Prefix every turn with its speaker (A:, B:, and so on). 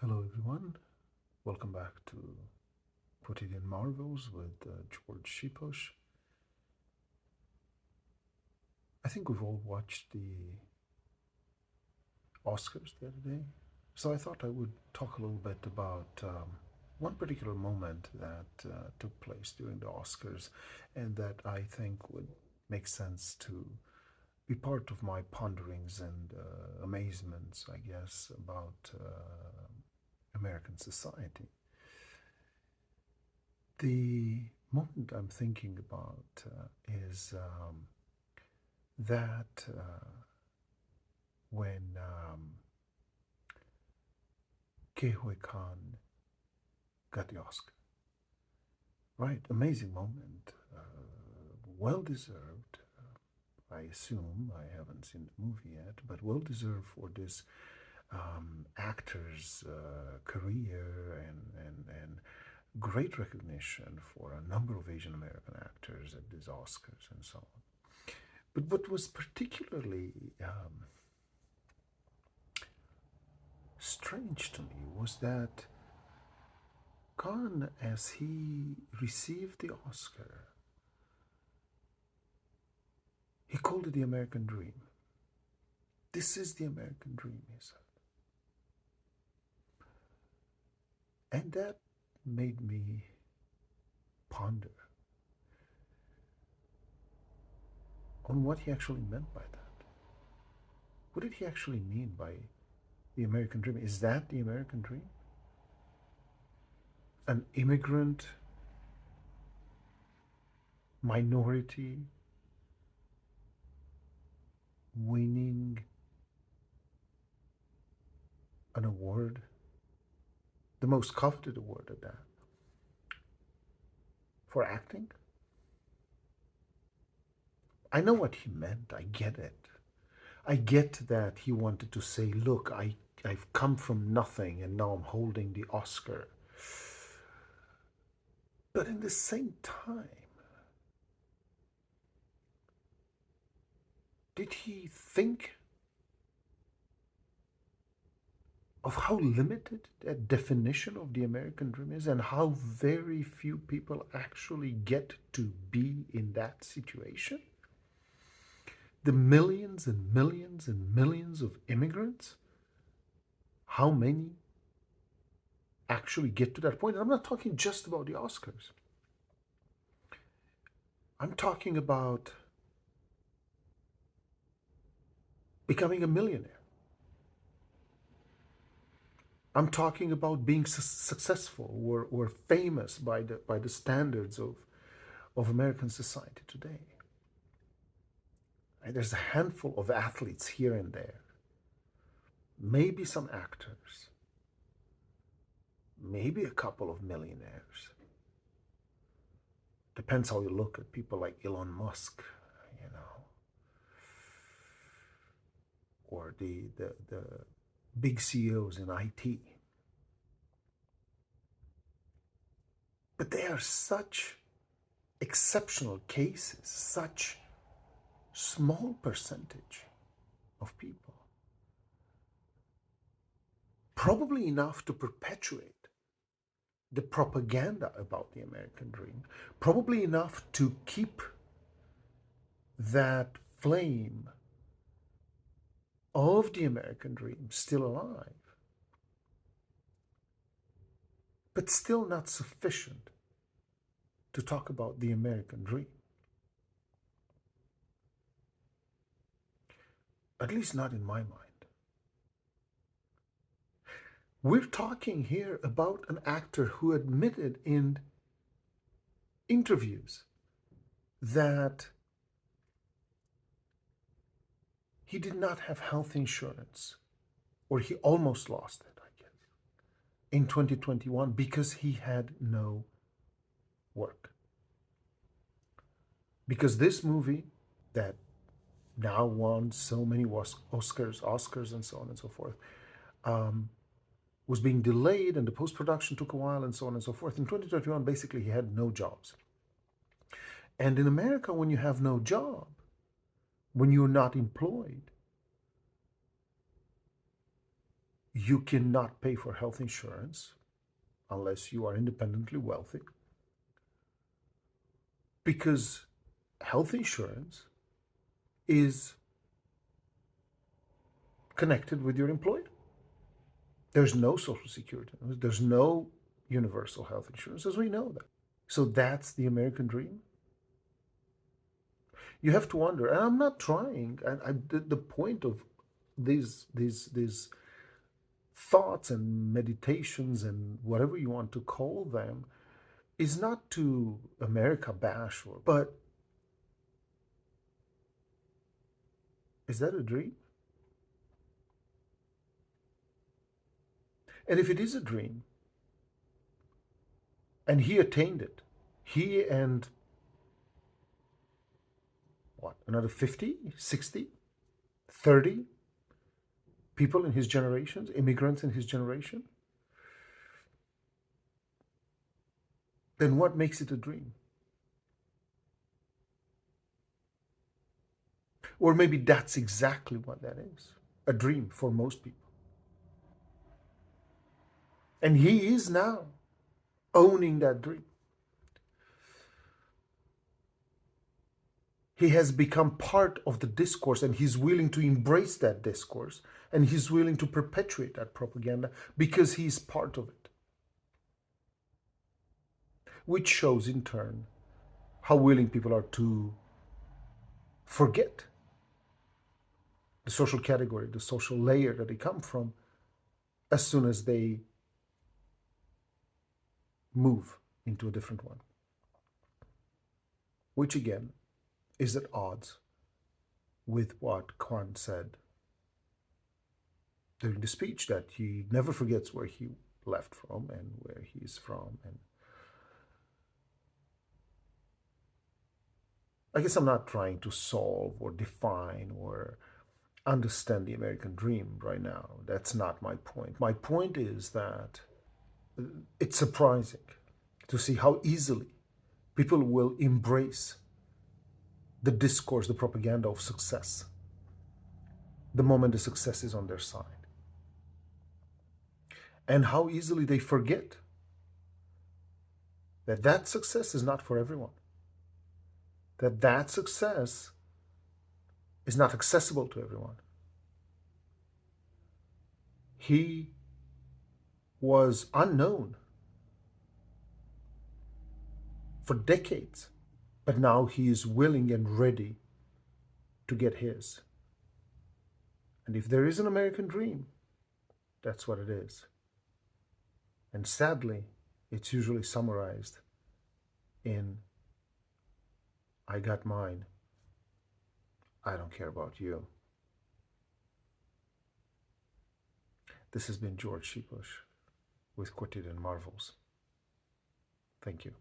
A: Hello, everyone. Welcome back to Put It in Marvels with George Shiposh. I think we've all watched the Oscars the other day, so I thought I would talk a little bit about one particular moment that took place during the Oscars and that I think would make sense to be part of my ponderings and amazements, I guess, about American society. The moment I'm thinking about is that when Ke Huy Quan got the Oscar. Right, amazing moment, well deserved. I assume I haven't seen the movie yet, but well deserved for this actor's career and great recognition for a number of Asian American actors at these Oscars and so on. But what was particularly strange to me was that Khan, as he received the Oscar, he called it the American dream. This is the American dream, he said. And that made me ponder on what he actually meant by that. What did he actually mean by the American dream? Is that the American dream? An immigrant minority winning an award, the most coveted award at that, for acting? I know what he meant. I get it. I get that he wanted to say, look, I've come from nothing and now I'm holding the Oscar. But in the same time, did he think of how limited that definition of the American dream is and how very few people actually get to be in that situation? The millions and millions and millions of immigrants, how many actually get to that point? And I'm not talking just about the Oscars. I'm talking about becoming a millionaire. I'm talking about being successful or famous by the standards of American society today. Right? There's a handful of athletes here and there, maybe some actors, maybe a couple of millionaires. Depends how you look at people like Elon Musk, you know, or the big CEOs in IT. But they are such exceptional cases, such small percentage of people. Probably enough to perpetuate the propaganda about the American dream, probably enough to keep that flame of the American dream still alive, but still not sufficient to talk about the American dream. At least not in my mind. We're talking here about an actor who admitted in interviews that he did not have health insurance, or he almost lost it, I guess, in 2021 because he had no work. Because this movie that now won so many Oscars and so on and so forth, was being delayed and the post-production took a while and so on and so forth. In 2021, basically he had no jobs. And in America, when you have no job, when you're not employed, You cannot pay for health insurance unless you are independently wealthy, because health insurance is connected with your employer. There's no social security. There's no universal health insurance, as we know that. So that's the American dream. You have to wonder, and I'm not trying. The point of these thoughts and meditations and whatever you want to call them is not to America bash, but is that a dream? And if it is a dream, and he attained it, he and what, another 50, 60, 30 people in his generations, immigrants in his generation, then what makes it a dream? Or maybe that's exactly what that is, a dream for most people. And he is now owning that dream. He has become part of the discourse, and he's willing to embrace that discourse, and he's willing to perpetuate that propaganda because he's part of it. Which shows in turn how willing people are to forget the social category, the social layer that they come from, as soon as they move into a different one. Which again is at odds with what Quan said during the speech, that he never forgets where he left from and where he's from. And I guess I'm not trying to solve or define or understand the American dream right now. That's not my point. My point is that it's surprising to see how easily people will embrace the discourse, the propaganda of success, the moment the success is on their side. And how easily they forget that that success is not for everyone, that that success is not accessible to everyone. He was unknown for decades, but now he is willing and ready to get his. And if there is an American dream, that's what it is. And sadly, it's usually summarized in, I got mine, I don't care about you. This has been George Sheepush with Quotidian Marvels. Thank you.